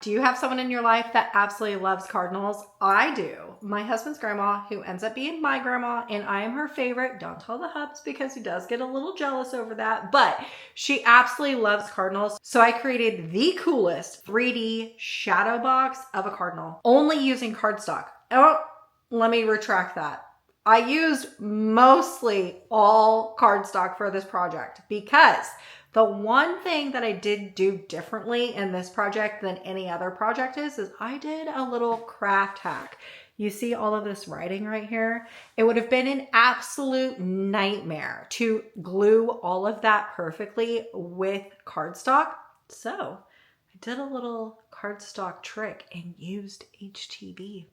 Do you have someone in your life that absolutely loves cardinals? I do. My husband's grandma, who ends up being my grandma, and I am her favorite. Don't tell the hubs because he does get a little jealous over that, but she absolutely loves cardinals. So I created the coolest 3D shadow box of a cardinal, only using cardstock. Oh, let me retract that. I used mostly all cardstock for this project because the one thing that I did do differently in this project than any other project is I did a little craft hack. You see all of this writing right here? It would have been an absolute nightmare to glue all of that perfectly with cardstock. So I did a little cardstock trick and used HTV.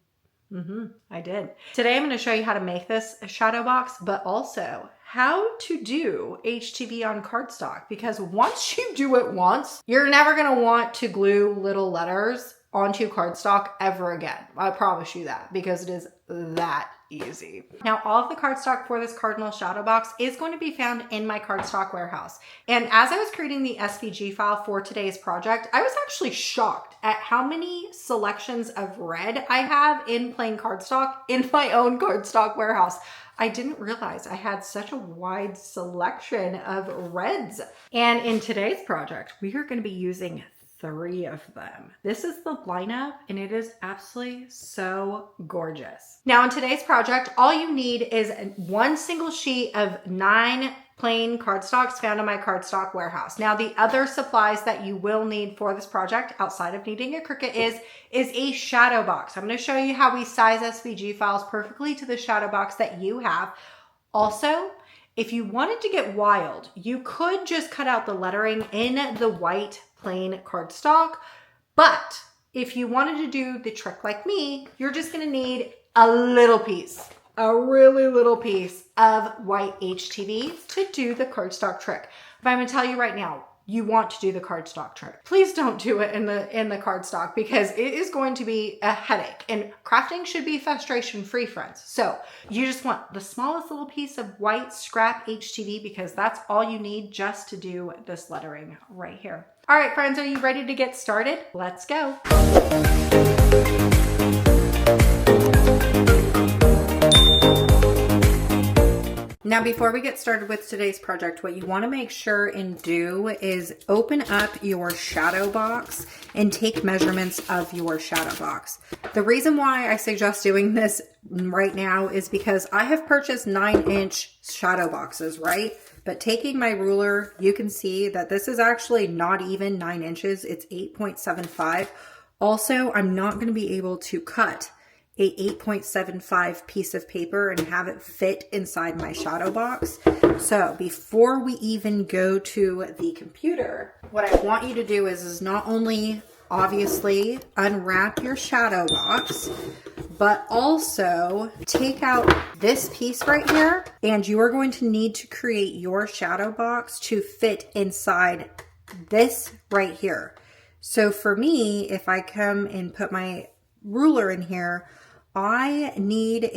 I did. Today I'm going to show you how to make this shadow box, but also how to do HTV on cardstock, because once you do it once, you're never going to want to glue little letters onto cardstock ever again. I promise you that, because it is that easy. Now, all of the cardstock for this Cardinal shadow box is going to be found in my cardstock warehouse. And as I was creating the SVG file for today's project, I was actually shocked at how many selections of red I have in plain cardstock in my own cardstock warehouse. I didn't realize I had such a wide selection of reds. And in today's project, we are going to be using 3 of them. This is the lineup and it is absolutely so gorgeous. Now in today's project, all you need is one single sheet of 9 plain cardstocks found in my cardstock warehouse. Now the other supplies that you will need for this project outside of needing a Cricut is a shadow box. I'm going to show you how we size SVG files perfectly to the shadow box that you have. Also, if you wanted to get wild, you could just cut out the lettering in the white plain cardstock, but if you wanted to do the trick like me, you're just going to need a little piece, a really little piece of white HTV to do the cardstock trick. But I'm going to tell you right now, you want to do the cardstock trick. Please don't do it in the cardstock, because it is going to be a headache, and crafting should be frustration free, friends. So you just want the smallest little piece of white scrap HTV, because that's all you need just to do this lettering right here. All right, friends, are you ready to get started? Let's go. Now, before we get started with today's project, what you want to make sure and do is open up your shadow box and take measurements of your shadow box. The reason why I suggest doing this right now is because I have purchased 9-inch shadow boxes, right? But taking my ruler, you can see that this is actually not even 9 inches. It's 8.75. Also, I'm not going to be able to cut a 8.75 piece of paper and have it fit inside my shadow box. So before we even go to the computer, what I want you to do is not only obviously unwrap your shadow box, but also take out this piece right here, and you are going to need to create your shadow box to fit inside this right here. So for me, if I come and put my ruler in here, I need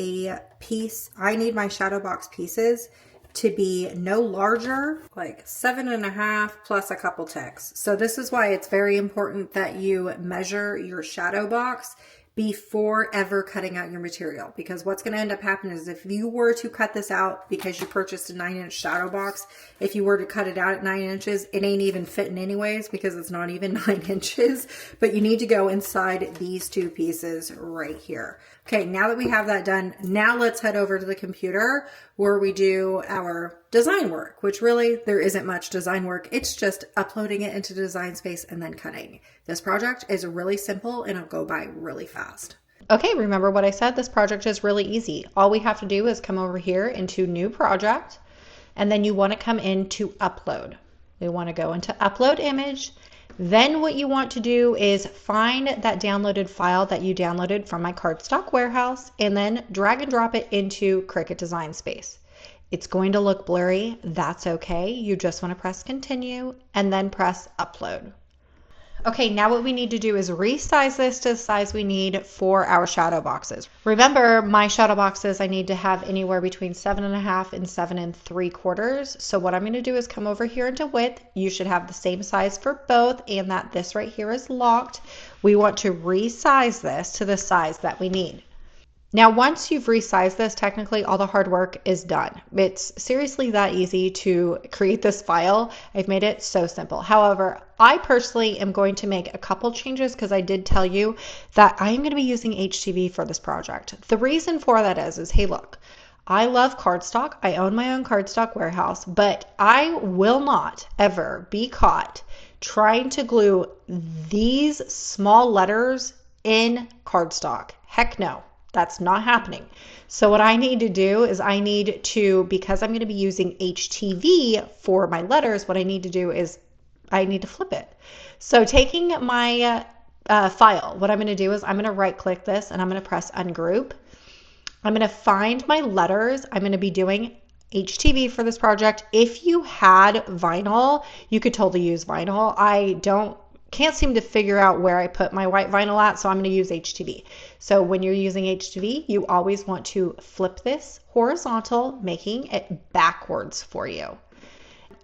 my shadow box pieces to be no larger, like 7.5 plus a couple ticks. So this is why it's very important that you measure your shadow box before ever cutting out your material, because what's going to end up happening is if you were to cut this out because you purchased a 9-inch shadow box, if you were to cut it out at 9 inches, it ain't even fitting anyways, because it's not even 9 inches, but you need to go inside these 2 pieces right here. Okay, now that we have that done, now let's head over to the computer where we do our design work, which really there isn't much design work. It's just uploading it into Design Space and then cutting. This project is really simple and it'll go by really fast. Okay, remember what I said? This project is really easy. All we have to do is come over here into New Project, and then you want to come into Upload. We want to go into Upload Image. Then what you want to do is find that downloaded file that you downloaded from my cardstock warehouse, and then drag and drop it into Cricut Design Space. It's going to look blurry. That's okay. You just want to press Continue and then press Upload. Okay, now what we need to do is resize this to the size we need for our shadow boxes. Remember, my shadow boxes, I need to have anywhere between 7.5 and 7 3/4. So what I'm going to do is come over here into width. You should have the same size for both, and that this right here is locked. we want to resize this to the size that we need. Now, once you've resized this, technically all the hard work is done. It's seriously that easy to create this file. I've made it so simple. However, I personally am going to make a couple changes because I did tell you that I am going to be using HTV for this project. The reason for that is hey, look, I love cardstock. I own my own cardstock warehouse, but I will not ever be caught trying to glue these small letters in cardstock. Heck no. That's not happening. So what I need to do is I need to, because I'm going to be using HTV for my letters, what I need to do is I need to flip it. So taking my file, what I'm going to do is I'm going to right click this and I'm going to press ungroup. I'm going to find my letters. I'm going to be doing HTV for this project. If you had vinyl, you could totally use vinyl. I can't seem to figure out where I put my white vinyl at, so I'm going to use HTV. So when you're using HTV, you always want to flip this horizontal, making it backwards for you.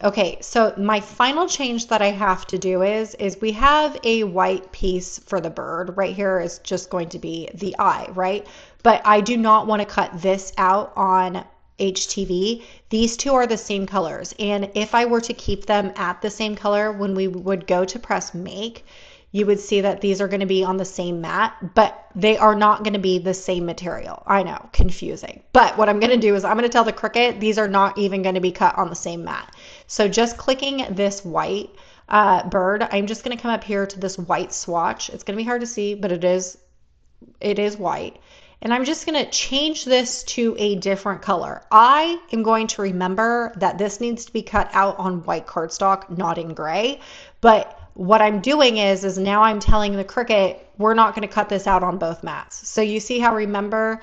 Okay, so my final change that I have to do is we have a white piece for the bird. Right here is just going to be the eye, right? But I do not want to cut this out on HTV. These two are the same colors, and if I were to keep them at the same color when we would go to press make, you would see that these are going to be on the same mat, but they are not going to be the same material. I know, confusing. But what I'm going to do is I'm going to tell the Cricut these are not even going to be cut on the same mat. So just clicking this white bird, I'm just going to come up here to this white swatch. It's going to be hard to see, but it is white. And I'm just going to change this to a different color. I am going to remember that this needs to be cut out on white cardstock, not in gray. But what I'm doing is now I'm telling the Cricut, we're not going to cut this out on both mats. So you see how, remember,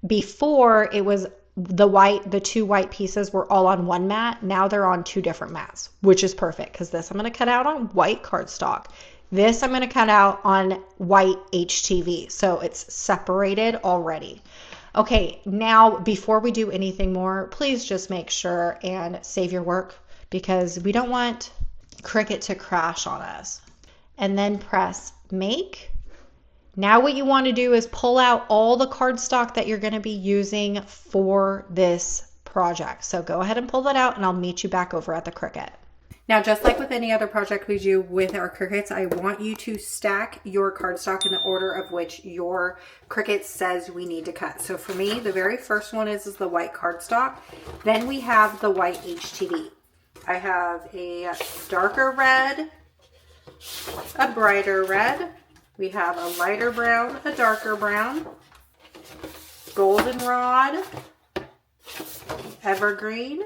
before it was the two white pieces were all on one mat. Now they're on two different mats, which is perfect because this I'm going to cut out on white cardstock. This I'm going to cut out on white HTV, so it's separated already. Okay, now before we do anything more, please just make sure and save your work because we don't want Cricut to crash on us. And then press make. Now what you want to do is pull out all the cardstock that you're going to be using for this project. So go ahead and pull that out and I'll meet you back over at the Cricut. Now, just like with any other project we do with our Cricuts, I want you to stack your cardstock in the order of which your Cricut says we need to cut. So for me, the very first one is the white cardstock. Then we have the white HTV. I have a darker red, a brighter red. We have a lighter brown, a darker brown, goldenrod, evergreen.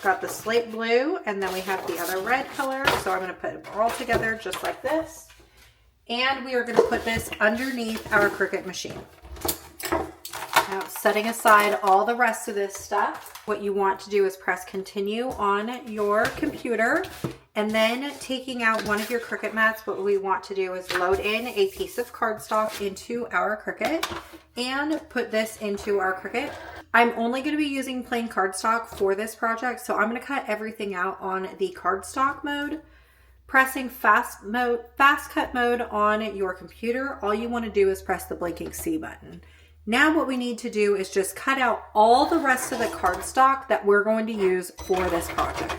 Got the slate blue, and then we have the other red color. So I'm going to put it all together just like this. And we are going to put this underneath our Cricut machine. Now, setting aside all the rest of this stuff, what you want to do is press continue on your computer, and then taking out one of your Cricut mats, what we want to do is load in a piece of cardstock into our Cricut and put this into our Cricut. I'm only going to be using plain cardstock for this project, so I'm going to cut everything out on the cardstock mode. Pressing fast cut mode on your computer, all you want to do is press the blinking C button. Now what we need to do is just cut out all the rest of the cardstock that we're going to use for this project.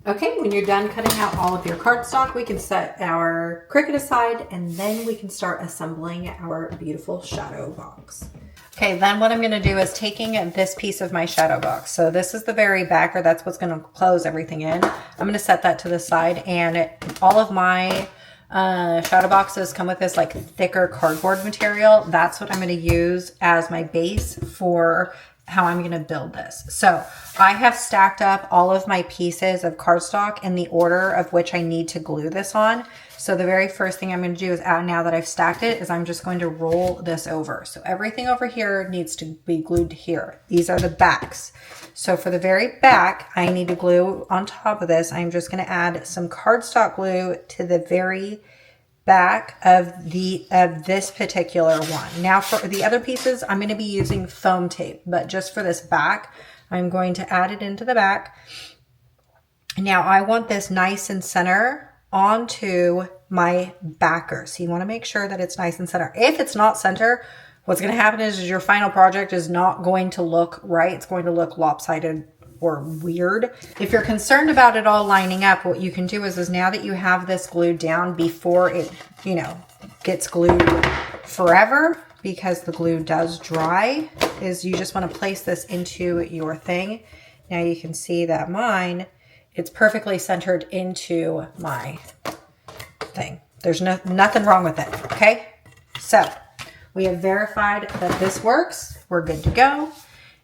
Okay, when you're done cutting out all of your cardstock, we can set our Cricut aside and then we can start assembling our beautiful shadow box. Okay, then what I'm going to do is taking this piece of my shadow box. So this is the very back, or that's what's going to close everything in. I'm going to set that to the side, and all of my shadow boxes come with this like thicker cardboard material. That's what I'm going to use as my base for how I'm going to build this. So I have stacked up all of my pieces of cardstock in the order of which I need to glue this on. So the very first thing I'm going to do is, now that I've stacked it, is I'm just going to roll this over. So everything over here needs to be glued to here. These are the backs. So for the very back, I need to glue on top of this. I'm just going to add some cardstock glue to the very back of this particular one. Now for the other pieces, I'm going to be using foam tape, but just for this back, I'm going to add it into the back. Now I want this nice and center onto my backer. So you want to make sure that it's nice and center. If it's not center, what's going to happen is your final project is not going to look right. It's going to look lopsided or weird. If you're concerned about it all lining up, what you can do is now that you have this glued down before it, you know, gets glued forever, because the glue does dry, is you just want to place this into your thing. Now you can see that mine, it's perfectly centered into my thing. There's nothing wrong with it, okay? So we have verified that this works. We're good to go.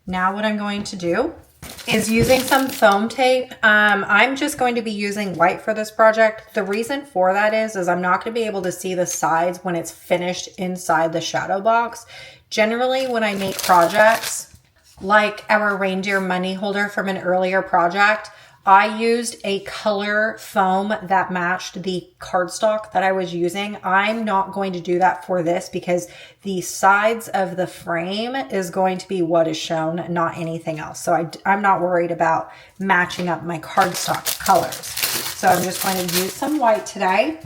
Now what I'm going to do is using some foam tape. I'm just going to be using white for this project. The reason for that is I'm not going to be able to see the sides when it's finished inside the shadow box. Generally, when I make projects like our reindeer money holder from an earlier project, I used a color foam that matched the cardstock that I was using. I'm not going to do that for this because the sides of the frame is going to be what is shown, not anything else. So I'm not worried about matching up my cardstock colors. So I'm just going to use some white today.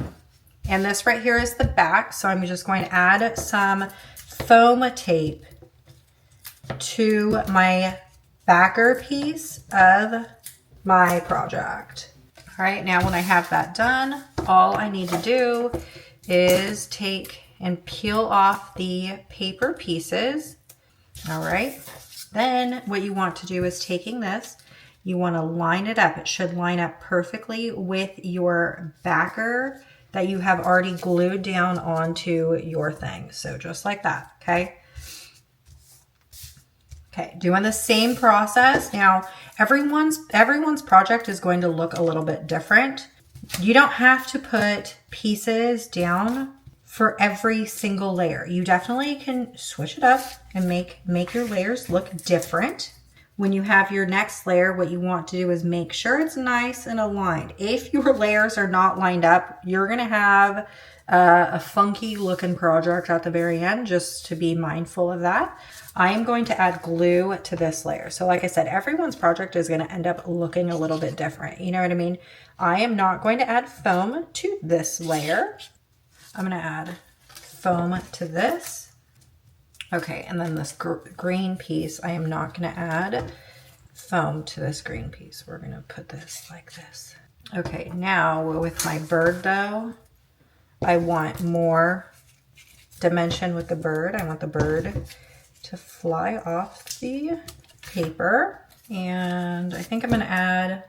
And this right here is the back. So I'm just going to add some foam tape to my backer piece of my project. All right, now when I have that done, all I need to do is take and peel off the paper pieces. All right, then what you want to do is taking this, you want to line it up. It should line up perfectly with your backer that you have already glued down onto your thing. So just like that, okay? Okay, doing the same process. Now, everyone's project is going to look a little bit different. You don't have to put pieces down for every single layer. You definitely can switch it up and make your layers look different. When you have your next layer, what you want to do is make sure it's nice and aligned. If your layers are not lined up, you're gonna have a funky looking project at the very end, just to be mindful of that. I am going to add glue to this layer. So like I said, everyone's project is going to end up looking a little bit different. You know what I mean? I am not going to add foam to this layer. I'm going to add foam to this. Okay, and then this green piece, I am not going to add foam to this green piece. We're going to put this like this. Okay, now with my bird though, I want more dimension with the bird. I want the bird to fly off the paper. And I think I'm going to add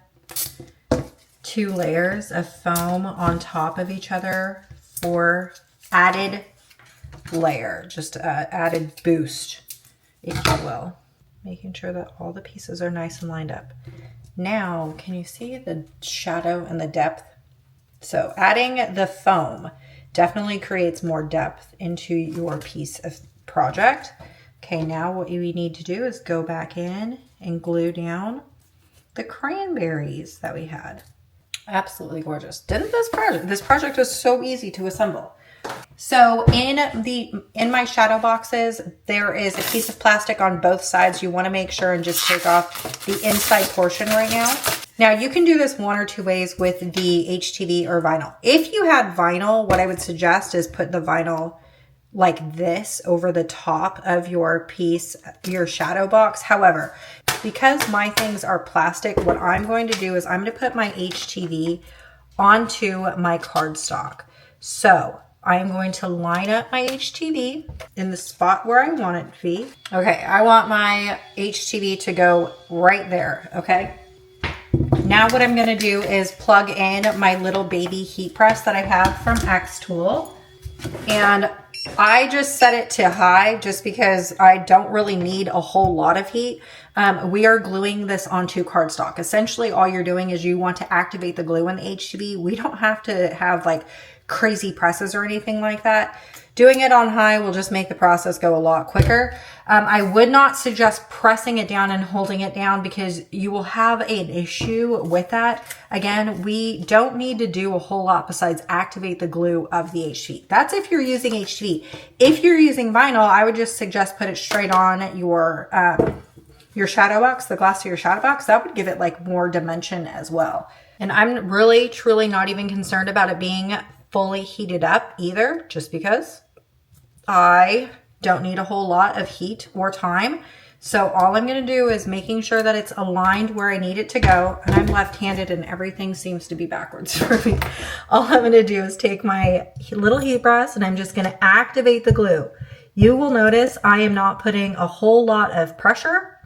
2 layers of foam on top of each other for added layer, just added boost, if you will. Making sure that all the pieces are nice and lined up. Now, can you see the shadow and the depth? So adding the foam definitely creates more depth into your piece of project. Okay, now what we need to do is go back in and glue down the cranberries that we had. Absolutely gorgeous. Didn't this project was so easy to assemble. So in my shadow boxes, there is a piece of plastic on both sides. You want to make sure and just take off the inside portion right now. Now you can do this one or two ways with the HTV or vinyl. If you had vinyl, what I would suggest is put the vinyl like this over the top of your piece, your shadow box. However, because my things are plastic, what I'm going to do is I'm going to put my HTV onto my cardstock. So I am going to line up my HTV in the spot where I want it to be. Okay, I want my HTV to go right there, okay? Now what I'm gonna do is plug in my little baby heat press that I have from Xtool. And I just set it to high just because I don't really need a whole lot of heat. We are gluing this onto cardstock. Essentially, all you're doing is you want to activate the glue in the HTV. We don't have to have like crazy presses or anything like that. Doing it on high will just make the process go a lot quicker. I would not suggest pressing it down and holding it down because you will have an issue with that. Again, we don't need to do a whole lot besides activate the glue of the HTV. That's if you're using HTV. If you're using vinyl, I would just suggest put it straight on your shadow box, the glass of your shadow box. That would give it like more dimension as well. And I'm really, truly not even concerned about it being fully heated up either, just because I don't need a whole lot of heat or time. So all I'm going to do is making sure that it's aligned where I need it to go. And I'm left-handed and everything seems to be backwards for me. All I'm going to do is take my little heat press and I'm just going to activate the glue. You will notice I am not putting a whole lot of pressure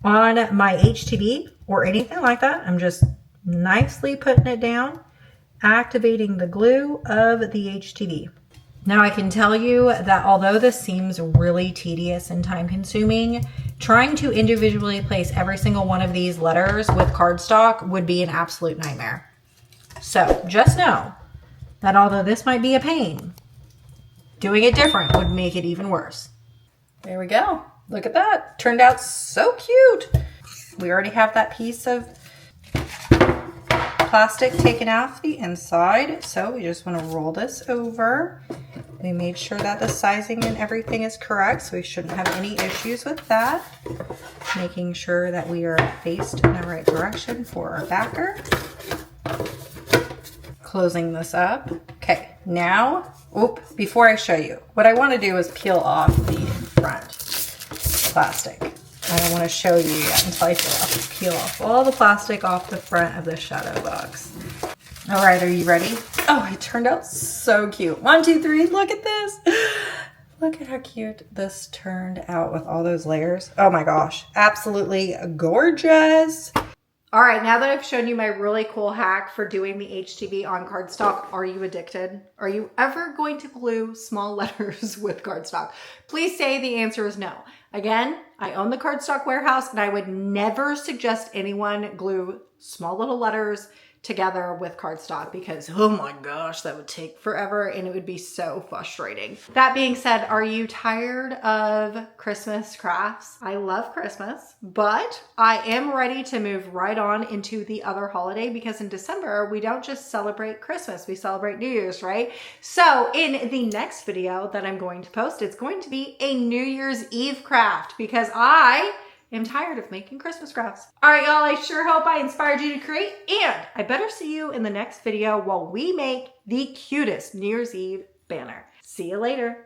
on my HTV or anything like that. I'm just nicely putting it down, activating the glue of the HTV. Now I can tell you that although this seems really tedious and time consuming, trying to individually place every single one of these letters with cardstock would be an absolute nightmare. So just know that although this might be a pain, doing it different would make it even worse. There we go. Look at that. Turned out so cute. We already have that piece of plastic taken off the inside. So we just want to roll this over. We made sure that the sizing and everything is correct, so we shouldn't have any issues with that. Making sure that we are faced in the right direction for our backer. Closing this up. Okay, now, before I show you, what I want to do is peel off the front plastic. I don't want to show you yet until I peel off all the plastic off the front of the shadow box. All right, are you ready? Oh, it turned out so cute. 1, 2, 3, look at this. Look at how cute this turned out with all those layers. Oh my gosh, absolutely gorgeous. All right, now that I've shown you my really cool hack for doing the HTV on cardstock, are you addicted? Are you ever going to glue small letters with cardstock? Please say the answer is no. Again, I own the Cardstock Warehouse and I would never suggest anyone glue small little letters together with cardstock because, oh my gosh, that would take forever and it would be so frustrating. That being said, are you tired of Christmas crafts? I love Christmas, but I am ready to move right on into the other holiday because in December, we don't just celebrate Christmas, we celebrate New Year's, right? So in the next video that I'm going to post, it's going to be a New Year's Eve craft because I am tired of making Christmas crafts. All right, y'all, I sure hope I inspired you to create, and I better see you in the next video while we make the cutest New Year's Eve banner. See you later.